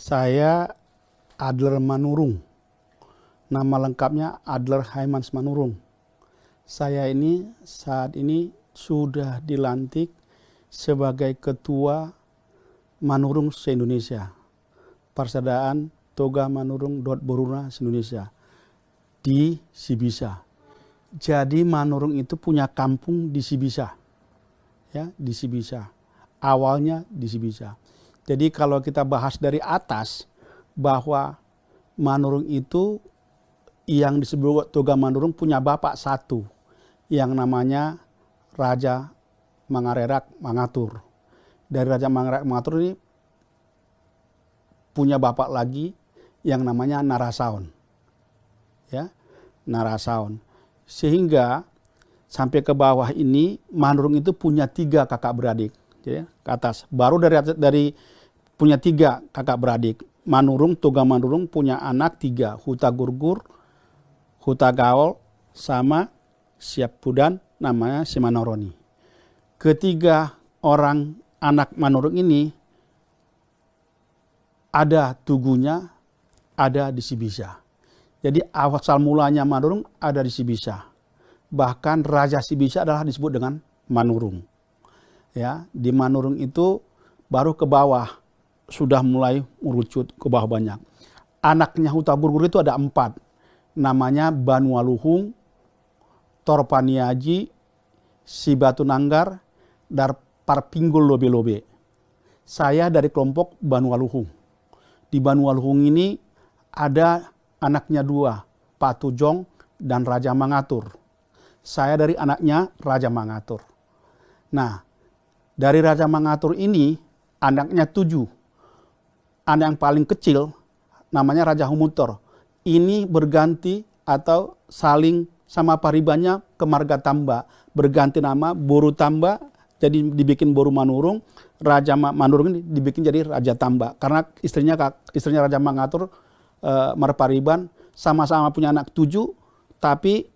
Saya Adler Manurung. Nama lengkapnya Adler Haimans Manurung. Saya ini saat ini sudah dilantik sebagai Ketua Manurung se-Indonesia. Persaudaraan Toga Manurung Boruna se-Indonesia di Sibisa. Jadi Manurung itu punya kampung di Sibisa. Ya, di Sibisa. Awalnya di Sibisa. Jadi kalau kita bahas dari atas bahwa Manurung itu yang disebut Toga Manurung punya bapak satu yang namanya Raja Mangarerak Mangatur. Dari Raja Mangarerak Mangatur ini punya bapak lagi yang namanya Narasaon. Ya, Narasaon. Sehingga sampai ke bawah ini Manurung itu punya 3 kakak beradik. Jadi ke atas. Baru dari punya 3 kakak beradik. Manurung, Toga Manurung punya anak 3. Huta Gurgur, Huta Gaol, sama Siappudan namanya Simanoroni. Ketiga orang anak Manurung ini ada tugunya, ada di Sibisa. Jadi asal mulanya Manurung ada di Sibisa. Bahkan Raja Sibisa adalah disebut dengan Manurung. Ya, di Manurung itu baru ke bawah sudah mulai merucut ke bawah banyak. Anaknya Huta Gurgur itu ada 4. Namanya Banualuhung, Torpaniaji, Sibatunanggar, dan Parpinggul Lobe-Lobe. Saya dari kelompok Banualuhung. Di Banualuhung ini ada anaknya 2, Pak Tujong dan Raja Mangatur. Saya dari anaknya Raja Mangatur. Nah, dari Raja Mangatur ini anaknya 7. Anak yang paling kecil namanya Raja Humutor. Ini berganti atau saling sama paribannya ke Marga Tamba. Berganti nama Boru Tamba, jadi dibikin Boru Manurung. Raja Manurung ini dibikin jadi Raja Tamba. Karena istrinya Raja Mangatur, Marpariban, sama-sama punya anak 7. Tapi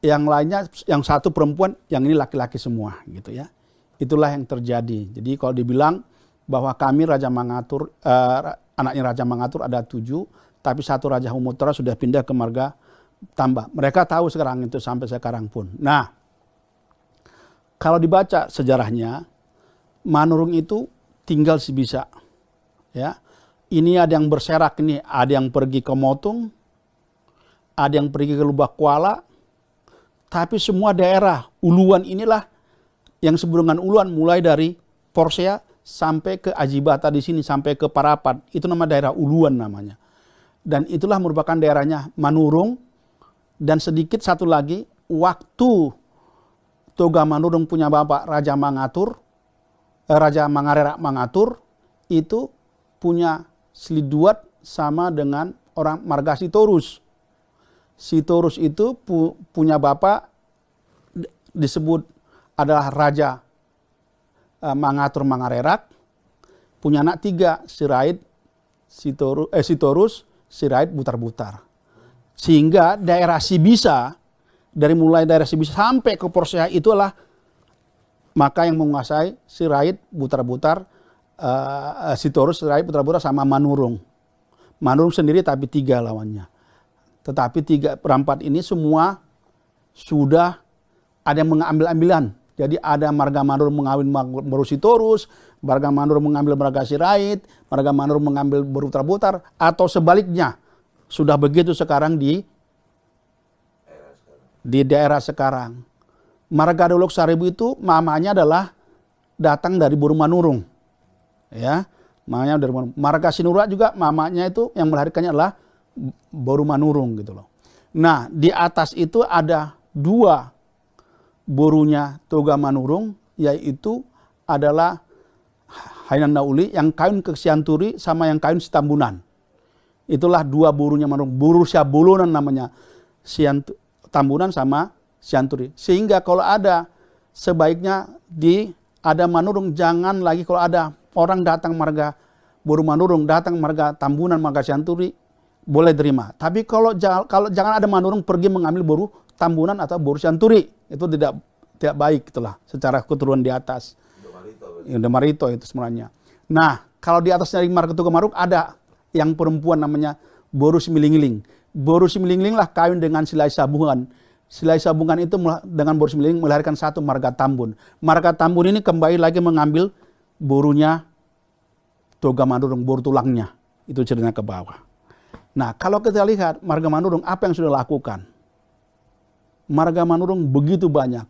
yang lainnya, yang satu perempuan, yang ini laki-laki semua gitu ya. Itulah yang terjadi. Jadi kalau dibilang bahwa kami Raja Mangatur, anaknya Raja Mangatur ada 7, tapi satu Raja Humutora sudah pindah ke Marga Tamba. Mereka tahu sekarang itu sampai sekarang pun. Nah, kalau dibaca sejarahnya, Manurung itu tinggal Sibisa. Ya, ini ada yang berserak ini, ada yang pergi ke Motung, ada yang pergi ke Lubak Kuala, tapi semua daerah uluan inilah yang disebut dengan uluan, mulai dari Porsea sampai ke Ajibata di sini, sampai ke Parapat. Itu nama daerah uluan namanya. Dan itulah merupakan daerahnya Manurung. Dan sedikit satu lagi, waktu Toga Manurung punya bapak Raja Mangatur, Raja Mangarerak Mangatur, itu punya seliduat sama dengan orang Marga Sitorus. Sitorus itu punya bapak disebut adalah Raja Mangatur Mangarerak, punya anak 3, Sirait, Sitorus, Sirait, Butar-Butar. Sehingga daerah Sibisa, dari mulai daerah Sibisa sampai ke Porsea itulah maka yang menguasai Sirait, Butar-Butar, Sitorus, Sirait, Butar-Butar sama Manurung. Manurung sendiri tapi 3 lawannya. Tetapi 3/4 ini semua sudah ada yang mengambil-ambilan. Jadi ada Marga Manurung mengambil Boru Sitorus, Marga Manurung mengambil Marga Sirait, Marga Manurung mengambil Boru Butar-Butar, atau sebaliknya. Sudah begitu sekarang di daerah sekarang. Marga Dolok Saribu itu mamanya adalah datang dari Boru Manurung. Ya, mamanya dari Marga Sinura juga mamanya itu yang melahirkannya adalah Boru Manurung gitu loh. Nah, di atas itu ada 2 borunya Toga Manurung, yaitu adalah Hainan Dauli yang kawin ke Sianturi sama yang kawin Sitambunan. Itulah 2 borunya Manurung. Boru Siabolonan namanya. Tambunan sama Sianturi. Sehingga kalau ada sebaiknya ada Manurung, jangan lagi kalau ada orang datang Marga Boru Manurung, datang Marga Tambunan, Marga Sianturi, boleh terima. Tapi kalau jangan ada Manurung pergi mengambil Boru Tambunan atau Boru Sianturi, itu tidak baik itulah secara keturunan di atas. Demarito itu sebenarnya. Nah, Kalau di atas dari Marga Tugamaruk ada yang perempuan namanya Boru Similingling. Boru Similingling lah kawin dengan Silai Sabungan. Silai Sabungan itu dengan Boru Similingling melahirkan satu Marga Tambun. Marga Tambun ini kembali lagi mengambil borunya Tugamanurung, boru tulangnya. Itu ceritanya ke bawah. Nah, kalau kita lihat Marga Manurung apa yang sudah lakukan? Marga Manurung begitu banyak.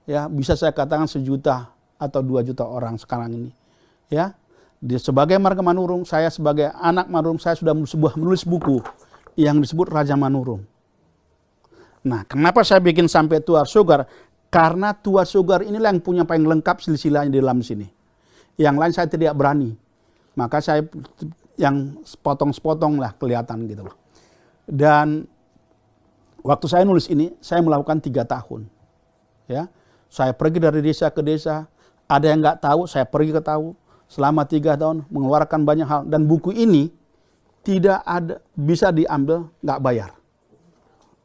Ya, bisa saya katakan 1 juta atau 2 juta orang sekarang ini. Ya. Sebagai Marga Manurung, saya sebagai anak Manurung, saya sudah menulis buku yang disebut Raja Manurung. Nah, kenapa saya bikin sampai Tuar Sogar? Karena Tuar Sogar inilah yang punya paling lengkap silsilahnya di dalam sini. Yang lain saya tidak berani. Maka saya yang sepotong-sepotong lah kelihatan gitu loh. Dan waktu saya nulis ini, saya melakukan 3 tahun. Ya, saya pergi dari desa ke desa. Ada yang nggak tahu, saya pergi ke tahu. Selama 3 tahun mengeluarkan banyak hal. Dan buku ini tidak ada bisa diambil nggak bayar.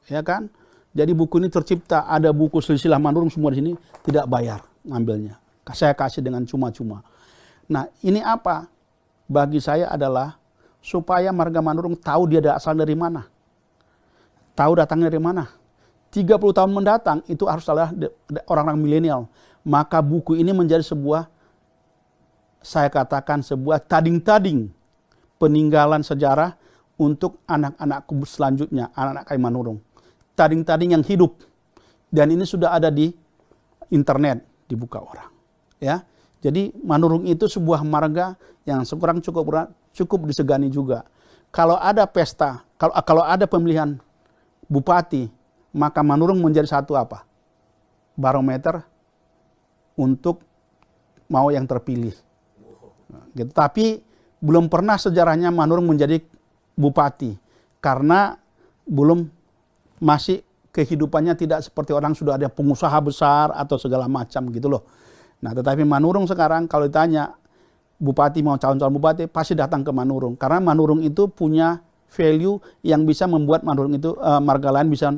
Ya kan? Jadi buku ini tercipta, ada buku silsilah Manurung semua di sini tidak bayar ngambilnya. Saya kasih dengan cuma-cuma. Nah, ini apa? Bagi saya adalah supaya Marga Manurung tahu dia ada asal dari mana. Tahu datangnya dari mana. 30 tahun mendatang itu harus adalah orang-orang milenial. Maka buku ini menjadi sebuah, saya katakan sebuah tading-tading peninggalan sejarah untuk anak-anakku selanjutnya, anak-anak kami Manurung. Tading-tading yang hidup. Dan ini sudah ada di internet, dibuka orang. Ya. Jadi Manurung itu sebuah marga yang sekurang cukup disegani juga. Kalau ada pesta, kalau ada pemilihan bupati, maka Manurung menjadi satu apa? Barometer untuk mau yang terpilih. Gitu. Tapi belum pernah sejarahnya Manurung menjadi bupati karena belum masih kehidupannya tidak seperti orang sudah ada pengusaha besar atau segala macam gitu loh. Nah, tetapi Manurung sekarang kalau ditanya bupati mau calon-calon bupati pasti datang ke Manurung karena Manurung itu punya value yang bisa membuat Manurung itu marga lain bisa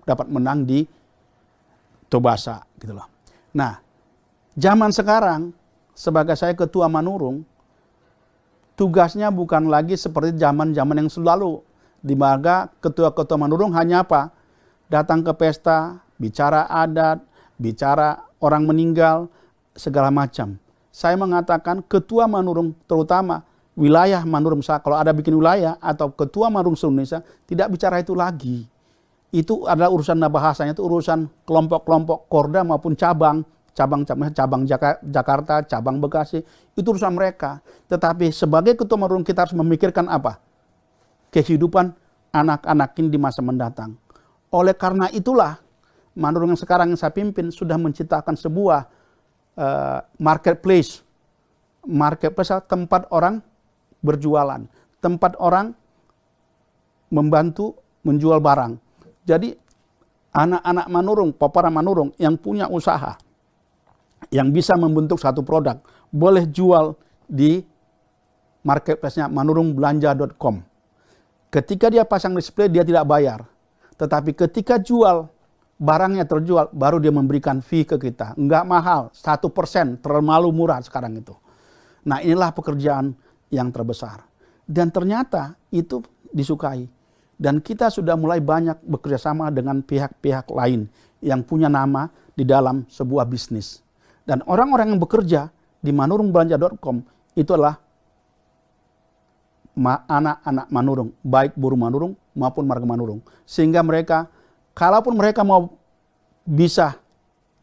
dapat menang di Tobasa gitu loh. Nah, zaman sekarang sebagai saya ketua Manurung tugasnya bukan lagi seperti zaman-zaman yang selalu di marga ketua-ketua Manurung hanya apa? Datang ke pesta, bicara adat, bicara orang meninggal, segala macam. Saya mengatakan ketua Manurung terutama wilayah Manurung, kalau ada bikin wilayah atau ketua Manurung se-Indonesia tidak bicara itu lagi. Itu adalah urusan bahasanya itu urusan kelompok-kelompok Korda maupun cabang Jakarta, cabang Bekasi, itu urusan mereka. Tetapi sebagai ketua Manurung kita harus memikirkan apa? Kehidupan anak-anak ini di masa mendatang. Oleh karena itulah Manurung yang sekarang yang saya pimpin sudah menciptakan sebuah marketplace tempat orang berjualan, tempat orang membantu menjual barang. Jadi anak-anak Manurung, peparah Manurung yang punya usaha, yang bisa membentuk satu produk, boleh jual di marketplace-nya manurungbelanja.com. Ketika dia pasang display dia tidak bayar. Tetapi ketika jual, barangnya terjual, baru dia memberikan fee ke kita. Enggak mahal, 1%, terlalu murah sekarang itu. Nah, inilah pekerjaan yang terbesar. Dan ternyata itu disukai. Dan kita sudah mulai banyak bekerja sama dengan pihak-pihak lain yang punya nama di dalam sebuah bisnis. Dan orang-orang yang bekerja di manurungbelanja.com itu adalah anak-anak Manurung, baik buruh Manurung maupun marga Manurung. Sehingga mereka, kalaupun mereka mau bisa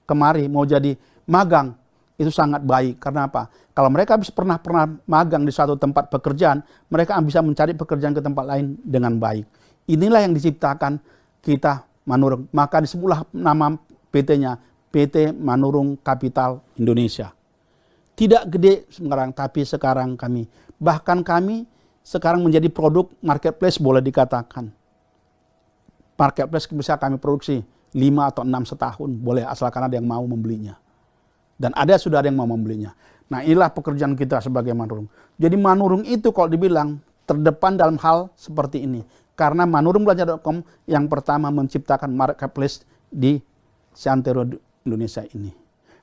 kemari, mau jadi magang, itu sangat baik. Karena apa? Kalau mereka pernah magang di suatu tempat pekerjaan, mereka bisa mencari pekerjaan ke tempat lain dengan baik. Inilah yang diciptakan kita Manurung. Maka disebutlah nama PT-nya, PT Manurung Capital Indonesia. Tidak gede sekarang, tapi sekarang bahkan kami sekarang menjadi produk marketplace boleh dikatakan. Marketplace bisa kami produksi 5 atau 6 setahun, boleh asalkan ada yang mau membelinya. Dan sudah ada yang mau membelinya. Nah, inilah pekerjaan kita sebagai Manurung. Jadi Manurung itu kalau dibilang terdepan dalam hal seperti ini. Karena manurungbelanja.com yang pertama menciptakan marketplace di seantero Indonesia ini.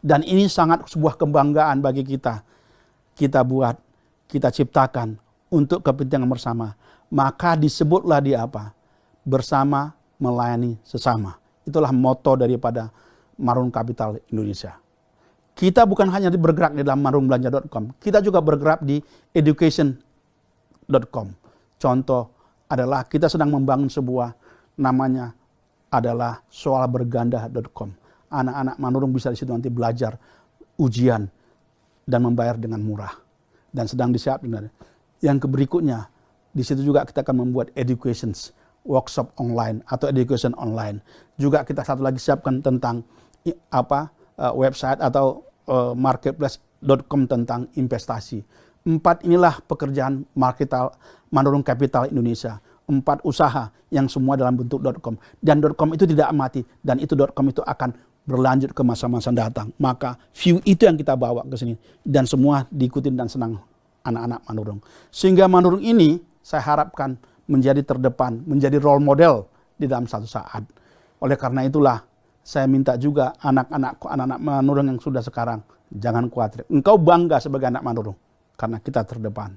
Dan ini sangat sebuah kebanggaan bagi kita. Kita buat, kita ciptakan untuk kepentingan bersama, maka disebutlah dia apa? Bersama melayani sesama. Itulah moto daripada Manurung Capital Indonesia. Kita bukan hanya bergerak di dalam manurungbelanja.com, kita juga bergerak di education.com. Contoh adalah kita sedang membangun sebuah namanya adalah soalberganda.com. Anak-anak Manurung bisa di situ nanti belajar ujian dan membayar dengan murah. Dan sedang disiapkan. Yang berikutnya, di situ juga kita akan membuat educations, workshop online atau education online. Juga kita satu lagi siapkan tentang website atau marketplace.com tentang investasi. 4 inilah pekerjaan Manurung Capital Indonesia. 4 usaha yang semua dalam bentuk .com. Dan .com itu tidak mati. Dan itu .com itu akan berlanjut ke masa-masa datang. Maka view itu yang kita bawa ke sini. Dan semua diikutin dan senang anak-anak Manurung. Sehingga Manurung ini saya harapkan menjadi terdepan, menjadi role model di dalam satu saat. Oleh karena itulah saya minta juga anak-anak Manurung yang sudah sekarang, jangan khawatir. Engkau bangga sebagai anak Manurung. Karena kita terdepan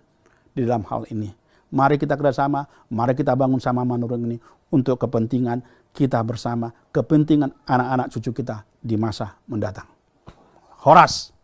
di dalam hal ini. Mari kita kerjasama, mari kita bangun sama Manurung ini untuk kepentingan kita bersama, kepentingan anak-anak cucu kita di masa mendatang. Horas.